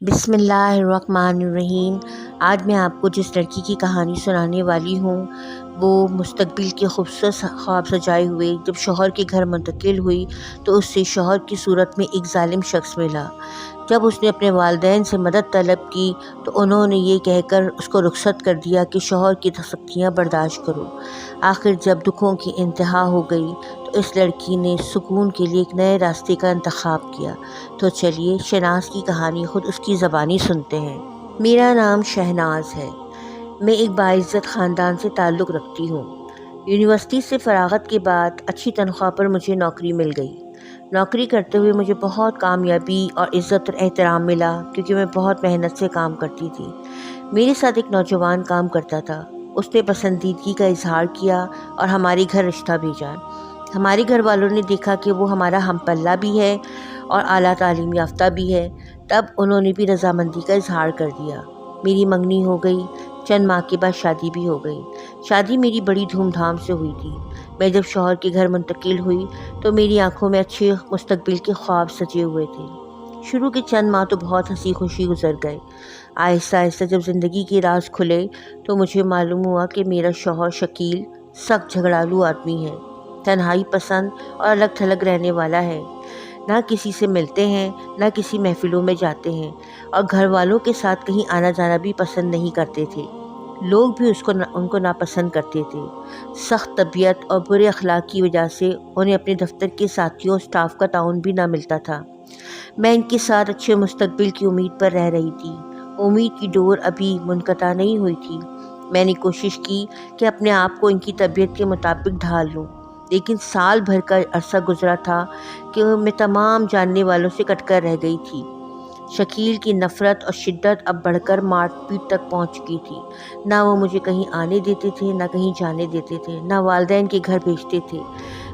بسم اللہ الرحمن الرحیم۔ آج میں آپ کو جس لڑکی کی کہانی سنانے والی ہوں وہ مستقبل کے خوبصورت خواب سجائے ہوئے جب شوہر کے گھر منتقل ہوئی تو اس سے شوہر کی صورت میں ایک ظالم شخص ملا۔ جب اس نے اپنے والدین سے مدد طلب کی تو انہوں نے یہ کہہ کر اس کو رخصت کر دیا کہ شوہر کی سختیاں برداشت کرو۔ آخر جب دکھوں کی انتہا ہو گئی تو اس لڑکی نے سکون کے لیے ایک نئے راستے کا انتخاب کیا۔ تو چلیے شہناز کی کہانی خود اس کی زبانی سنتے ہیں۔ میرا نام شہناز ہے۔ میں ایک باعزت خاندان سے تعلق رکھتی ہوں۔ یونیورسٹی سے فراغت کے بعد اچھی تنخواہ پر مجھے نوکری مل گئی۔ نوکری کرتے ہوئے مجھے بہت کامیابی اور عزت اور احترام ملا کیونکہ میں بہت محنت سے کام کرتی تھی۔ میرے ساتھ ایک نوجوان کام کرتا تھا۔ اس نے پسندیدگی کا اظہار کیا اور ہمارے گھر رشتہ بھیجا۔ ہمارے گھر والوں نے دیکھا کہ وہ ہمارا ہم پلہ بھی ہے اور اعلیٰ تعلیم یافتہ بھی ہے، تب انہوں نے بھی رضامندی کا اظہار کر دیا۔ میری منگنی ہو گئی۔ چند ماہ کے بعد شادی بھی ہو گئی۔ شادی میری بڑی دھوم دھام سے ہوئی تھی۔ میں جب شوہر کے گھر منتقل ہوئی تو میری آنکھوں میں اچھے مستقبل کے خواب سجے ہوئے تھے۔ شروع کے چند ماہ تو بہت ہنسی خوشی گزر گئے۔ آہستہ آہستہ جب زندگی کے راز کھلے تو مجھے معلوم ہوا کہ میرا شوہر شکیل سخت جھگڑالو آدمی ہے، تنہائی پسند اور الگ تھلگ رہنے والا ہے۔ نہ کسی سے ملتے ہیں، نہ کسی محفلوں میں جاتے ہیں اور گھر والوں کے ساتھ کہیں آنا جانا بھی پسند نہیں کرتے تھے۔ لوگ بھی ان کو ناپسند کرتے تھے۔ سخت طبیعت اور برے اخلاق کی وجہ سے انہیں اپنے دفتر کے ساتھیوں اور سٹاف کا تعاون بھی نہ ملتا تھا۔ میں ان کے ساتھ اچھے مستقبل کی امید پر رہ رہی تھی۔ امید کی ڈور ابھی منقطع نہیں ہوئی تھی۔ میں نے کوشش کی کہ اپنے آپ کو ان کی طبیعت کے مطابق ڈھال لوں، لیکن سال بھر کا عرصہ گزرا تھا کہ میں تمام جاننے والوں سے کٹ کر رہ گئی تھی۔ شکیل کی نفرت اور شدت اب بڑھ کر مار پیٹ تک پہنچ چکی تھی۔ نہ وہ مجھے کہیں آنے دیتے تھے، نہ کہیں جانے دیتے تھے، نہ والدین کے گھر بھیجتے تھے،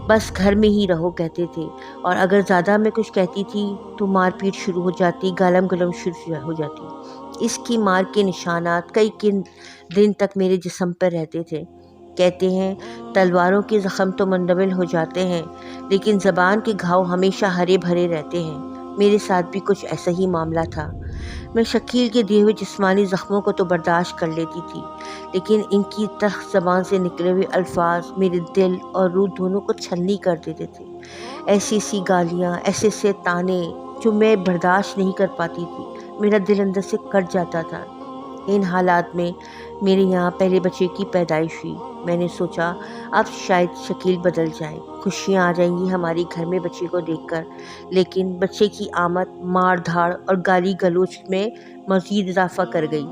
بس گھر میں ہی رہو کہتے تھے، اور اگر زیادہ میں کچھ کہتی تھی تو مار پیٹ شروع ہو جاتی، گالم گلم شروع ہو جاتی۔ اس کی مار کے نشانات کئی دن تک میرے جسم پر رہتے تھے۔ کہتے ہیں تلواروں کے زخم تو مندمل ہو جاتے ہیں، لیکن زبان کے گھاؤ ہمیشہ ہرے بھرے رہتے ہیں۔ میرے ساتھ بھی کچھ ایسا ہی معاملہ تھا۔ میں شکیل کے دیے ہوئے جسمانی زخموں کو تو برداشت کر لیتی تھی، لیکن ان کی تلخ زبان سے نکلے ہوئے الفاظ میرے دل اور روح دونوں کو چھلنی کر دیتے تھے۔ ایسی گالیاں، ایسے تانے جو میں برداشت نہیں کر پاتی تھی۔ میرا دل اندر سے کٹ جاتا تھا۔ ان حالات میں میرے یہاں پہلے بچے کی پیدائش ہوئی۔ میں نے سوچا اب شاید شکیل بدل جائے، خوشیاں آ جائیں گی ہمارے گھر میں بچے کو دیکھ کر، لیکن بچے کی آمد مار دھاڑ اور گالی گلوچ میں مزید اضافہ کر گئی۔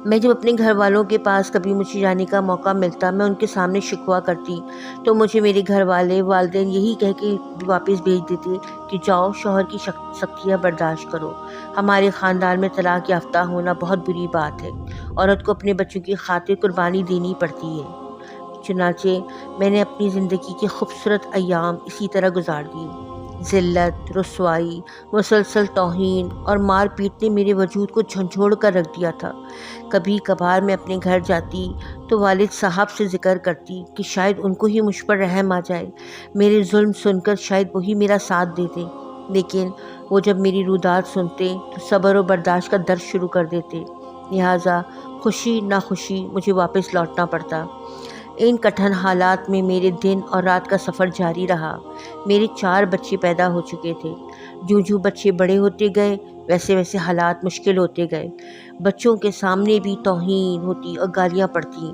میں جب اپنے گھر والوں کے پاس کبھی مجھے جانے کا موقع ملتا، میں ان کے سامنے شکوہ کرتی تو مجھے میرے گھر والے والدین یہی کہہ کے واپس بھیج دیتے کہ جاؤ شوہر کی سختیاں برداشت کرو۔ ہمارے خاندان میں طلاق یافتہ ہونا بہت بری بات ہے، عورت کو اپنے بچوں کی خاطر قربانی دینی پڑتی ہے۔ چنانچہ میں نے اپنی زندگی کے خوبصورت ایام اسی طرح گزار دیے۔ ذلت، رسوائی، مسلسل توہین اور مار پیٹ نے میرے وجود کو جھنجھوڑ کر رکھ دیا تھا۔ کبھی کبھار میں اپنے گھر جاتی تو والد صاحب سے ذکر کرتی کہ شاید ان کو ہی مجھ پر رحم آ جائے، میرے ظلم سن کر شاید وہی میرا ساتھ دیتے، لیکن وہ جب میری روداد سنتے تو صبر و برداشت کا درس شروع کر دیتے، لہٰذا خوشی نہ خوشی مجھے واپس لوٹنا پڑتا۔ ان کٹھن حالات میں میرے دن اور رات کا سفر جاری رہا۔ میرے 4 بچے پیدا ہو چکے تھے۔ جوں بچے بڑے ہوتے گئے ویسے ویسے حالات مشکل ہوتے گئے۔ بچوں کے سامنے بھی توہین ہوتی اور گالیاں پڑتی۔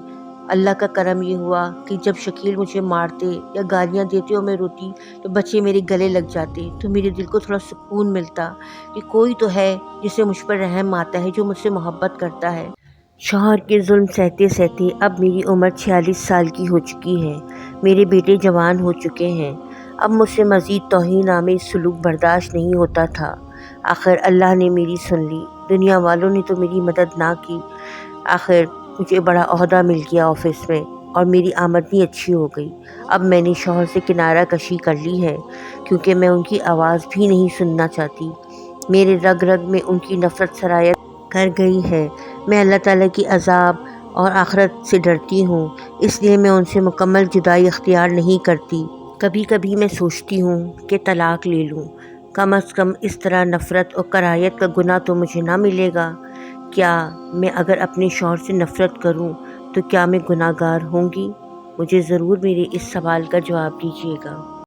اللہ کا کرم یہ ہوا کہ جب شکیل مجھے مارتے یا گالیاں دیتے اور میں روتی تو بچے میرے گلے لگ جاتے، تو میرے دل کو تھوڑا سکون ملتا کہ کوئی تو ہے جسے مجھ پر رحم آتا ہے، جو مجھ سے محبت کرتا ہے۔ شوہر کے ظلم سہتے سہتے اب میری عمر 46 سال کی ہو چکی ہے۔ میرے بیٹے جوان ہو چکے ہیں۔ اب مجھ سے مزید توہین آمیز سلوک برداشت نہیں ہوتا تھا۔ آخر اللہ نے میری سن لی۔ دنیا والوں نے تو میری مدد نہ کی۔ آخر مجھے بڑا عہدہ مل گیا آفس میں اور میری آمدنی اچھی ہو گئی۔ اب میں نے شوہر سے کنارہ کشی کر لی ہے کیونکہ میں ان کی آواز بھی نہیں سننا چاہتی۔ میرے رگ رگ میں ان کی نفرت سرایت کر گئی ہے۔ میں اللہ تعالیٰ کی عذاب اور آخرت سے ڈرتی ہوں، اس لیے میں ان سے مکمل جدائی اختیار نہیں کرتی۔ کبھی کبھی میں سوچتی ہوں کہ طلاق لے لوں، کم از کم اس طرح نفرت اور کراہیت کا گناہ تو مجھے نہ ملے گا۔ کیا میں اگر اپنے شوہر سے نفرت کروں تو کیا میں گناہ گار ہوں گی؟ مجھے ضرور میرے اس سوال کا جواب دیجیے گا۔